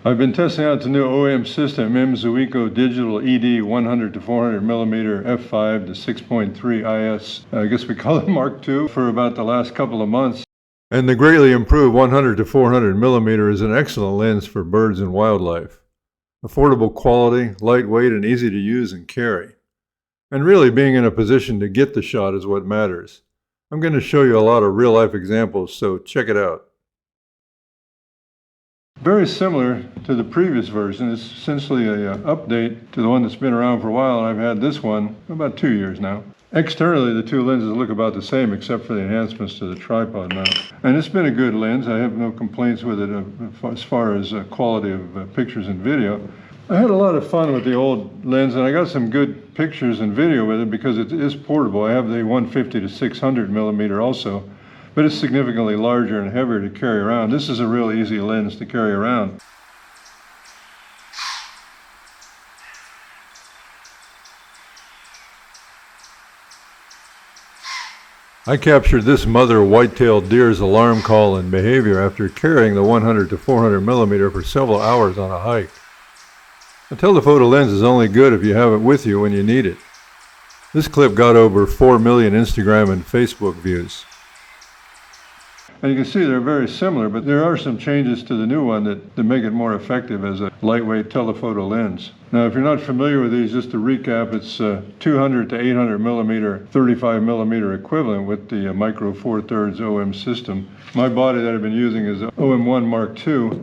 I've been testing out the new OEM system, Zuiko Digital ED 100-400mm F5.0-6.3 IS. I guess we call it Mark II, for about the last couple of months. And the greatly improved 100-400mm is an excellent lens for birds and wildlife. Affordable quality, lightweight, and easy to use and carry. And really being in a position to get the shot is what matters. I'm going to show you a lot of real-life examples, so check it out. Very similar to the previous version. It's essentially an update to the one that's been around for a while, and I've had this one about 2 years now. Externally, the two lenses look about the same except for the enhancements to the tripod mount. And it's been a good lens. I have no complaints with it as far as quality of pictures and video. I had a lot of fun with the old lens, and I got some good pictures and video with it because it is portable. I have the 150-600mm also, but it's significantly larger and heavier to carry around. This is a real easy lens to carry around. I captured this mother white-tailed deer's alarm call and behavior after carrying the 100-400mm for several hours on a hike. A telephoto lens is only good if you have it with you when you need it. This clip got over 4 million Instagram and Facebook views. And you can see they're very similar, but there are some changes to the new one that make it more effective as a lightweight telephoto lens. Now, if you're not familiar with these, just to recap, it's 200 to 800mm, 35mm equivalent with the Micro Four Thirds OM system. My body that I've been using is OM1 Mark II.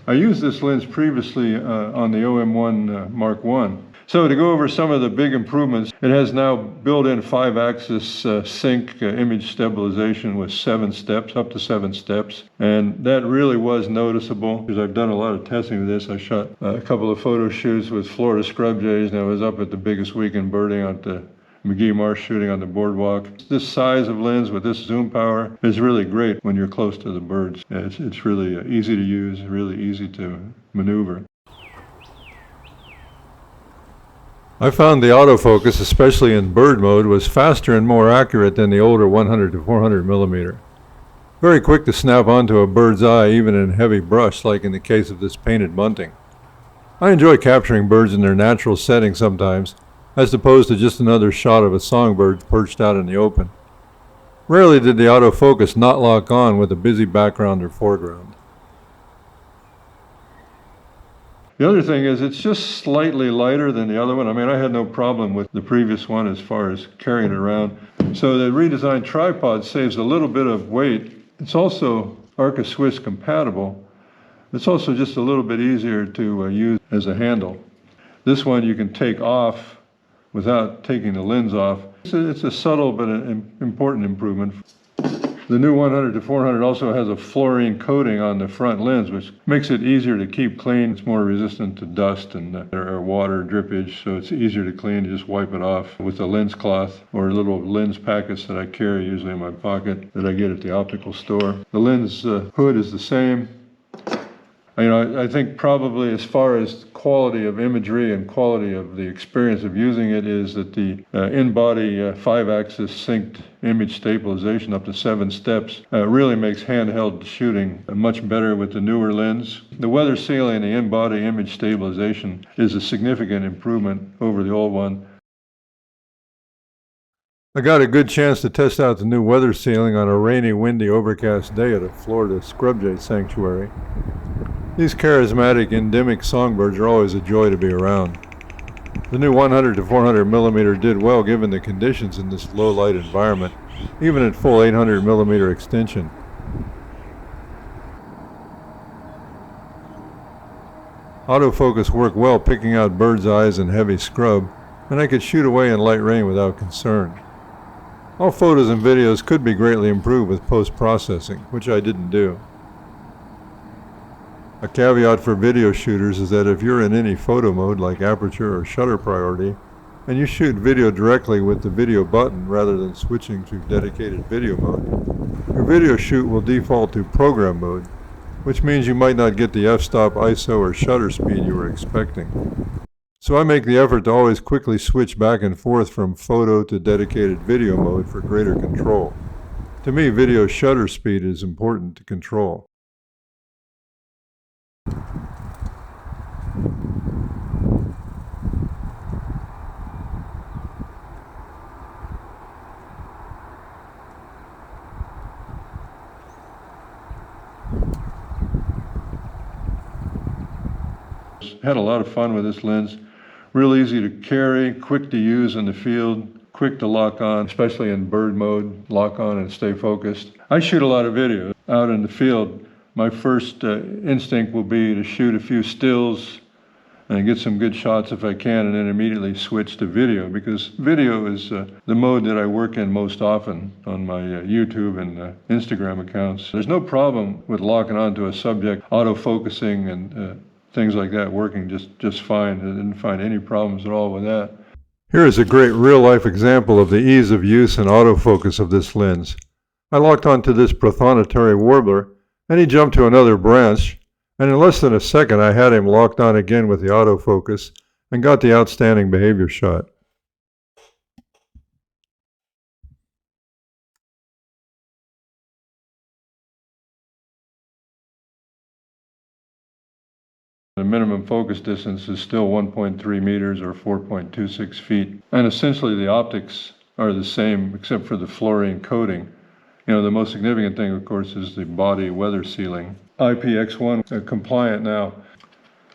I used this lens previously on the OM1 Mark I. So to go over some of the big improvements, it has now built-in 5-axis sync image stabilization with 7 steps, up to 7 steps. And that really was noticeable because I've done a lot of testing with this. I shot a couple of photo shoots with Florida scrub jays, and I was up at the biggest weekend birding at the McGee Marsh shooting on the boardwalk. This size of lens with this zoom power is really great when you're close to the birds. It's really easy to use, really easy to maneuver. I found the autofocus, especially in bird mode, was faster and more accurate than the older 100-400mm. Very quick to snap onto a bird's eye, even in heavy brush, like in the case of this painted bunting. I enjoy capturing birds in their natural setting sometimes, as opposed to just another shot of a songbird perched out in the open. Rarely did the autofocus not lock on with a busy background or foreground. The other thing is it's just slightly lighter than the other one. I mean, I had no problem with the previous one as far as carrying it around. So the redesigned tripod saves a little bit of weight. It's also Arca Swiss compatible. It's also just a little bit easier to use as a handle. This one you can take off without taking the lens off. It's a subtle but an important improvement. The new 100-400 also has a fluorine coating on the front lens, which makes it easier to keep clean. It's more resistant to dust and water drippage, so it's easier to clean. You just wipe it off with a lens cloth or little lens packets that I carry usually in my pocket that I get at the optical store. The lens hood is the same. I think probably as far as quality of imagery and quality of the experience of using it is that the in-body 5-axis synced image stabilization up to 7 steps really makes handheld shooting much better with the newer lens. The weather sealing and the in-body image stabilization is a significant improvement over the old one. I got a good chance to test out the new weather sealing on a rainy, windy, overcast day at a Florida scrub jay sanctuary. These charismatic, endemic songbirds are always a joy to be around. The new 100-400mm did well given the conditions in this low light environment, even at full 800mm extension. Autofocus worked well picking out bird's eyes in heavy scrub, and I could shoot away in light rain without concern. All photos and videos could be greatly improved with post-processing, which I didn't do. A caveat for video shooters is that if you're in any photo mode like aperture or shutter priority, and you shoot video directly with the video button rather than switching to dedicated video mode, your video shoot will default to program mode, which means you might not get the f-stop ISO or shutter speed you were expecting. So I make the effort to always quickly switch back and forth from photo to dedicated video mode for greater control. To me, video shutter speed is important to control. Had a lot of fun with this lens. Real easy to carry, quick to use in the field, quick to lock on, especially in bird mode, lock on and stay focused. I shoot a lot of video out in the field. My first instinct will be to shoot a few stills and get some good shots if I can, and then immediately switch to video, because video is the mode that I work in most often on my YouTube and Instagram accounts. There's no problem with locking onto a subject, autofocusing and things like that working just fine. I didn't find any problems at all with that. Here is a great real-life example of the ease of use and autofocus of this lens. I locked onto this prothonotary warbler, and he jumped to another branch, and in less than a second I had him locked on again with the autofocus and got the outstanding behavior shot. The minimum focus distance is still 1.3 meters or 4.26 feet. And essentially the optics are the same except for the fluorine coating. You know, the most significant thing, of course, is the body weather sealing. IPX1 compliant now,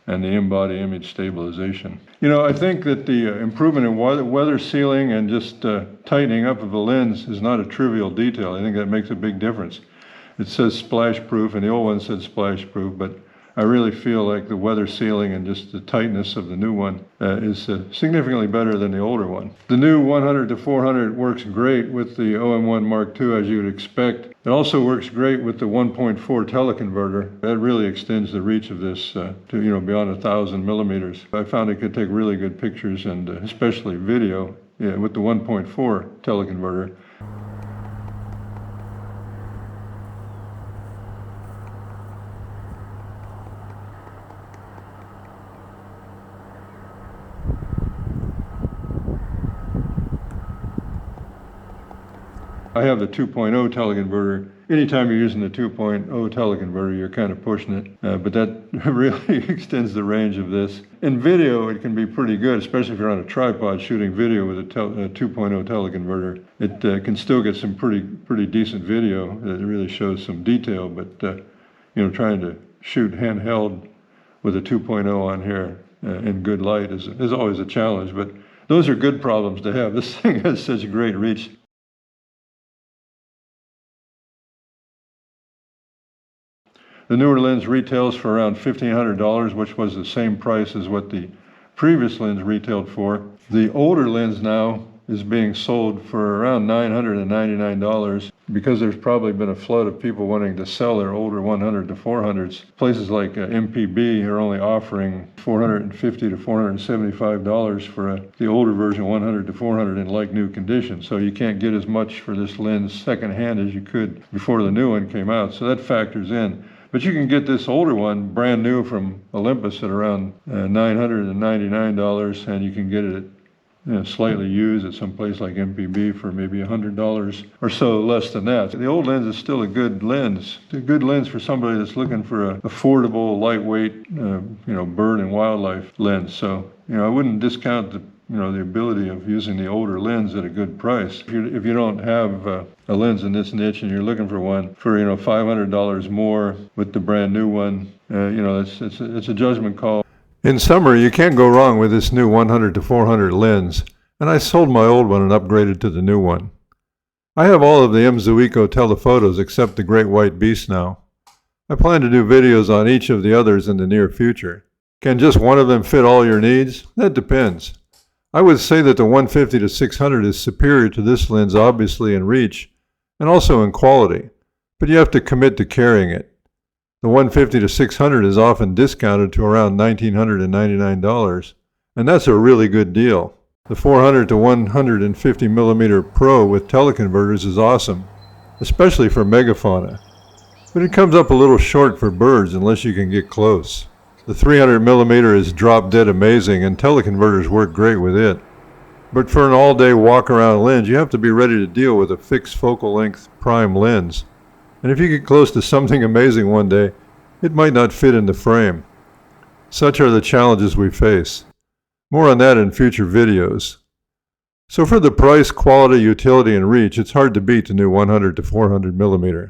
and the in-body image stabilization. You know, I think that the improvement in weather sealing and just tightening up of the lens is not a trivial detail. I think that makes a big difference. It says splash proof, and the old one said splash proof, but I really feel like the weather sealing and just the tightness of the new one is significantly better than the older one. The new 100-400 works great with the OM1 Mark II, as you would expect. It also works great with the 1.4 teleconverter. That really extends the reach of this to, you know, beyond 1,000 millimeters. I found it could take really good pictures and especially video with the 1.4 teleconverter. I have the 2.0 teleconverter. Anytime you're using the 2.0 teleconverter, you're kind of pushing it, but that really extends the range of this. In video, it can be pretty good, especially if you're on a tripod shooting video with a 2.0 teleconverter. It can still get some pretty decent video that really shows some detail, but you know, trying to shoot handheld with a 2.0 on here in good light is always a challenge, but those are good problems to have. This thing has such great reach. The newer lens retails for around $1,500, which was the same price as what the previous lens retailed for. The older lens now is being sold for around $999 because there's probably been a flood of people wanting to sell their older 100-400s. Places like MPB are only offering $450 to $475 for the older version 100-400 in like new condition. So you can't get as much for this lens secondhand as you could before the new one came out. So that factors in. But you can get this older one brand new from Olympus at around $999, and you can get it slightly used at some place like MPB for maybe $100 or so less than that. The old lens is still a good lens. It's a good lens for somebody that's looking for an affordable, lightweight, bird and wildlife lens. So, I wouldn't discount the ability of using the older lens at a good price. If you don't have a lens in this niche and you're looking for one for $500 more with the brand new one, it's a judgment call. In summary, you can't go wrong with this new 100-400 lens, and I sold my old one and upgraded to the new one. I have all of the Zuiko telephotos except the Great White Beast now. I plan to do videos on each of the others in the near future. Can just one of them fit all your needs? That depends. I would say that the 150-600 is superior to this lens obviously in reach and also in quality, but you have to commit to carrying it. The 150-600 is often discounted to around $1,999, and that's a really good deal. The 400-150 millimeter Pro with teleconverters is awesome, especially for megafauna, but it comes up a little short for birds unless you can get close. The 300 millimeter is drop dead amazing, and teleconverters work great with it. But for an all-day walk-around lens, you have to be ready to deal with a fixed focal length prime lens. And if you get close to something amazing one day, it might not fit in the frame. Such are the challenges we face. More on that in future videos. So for the price, quality, utility, and reach, it's hard to beat the new 100-400 millimeter.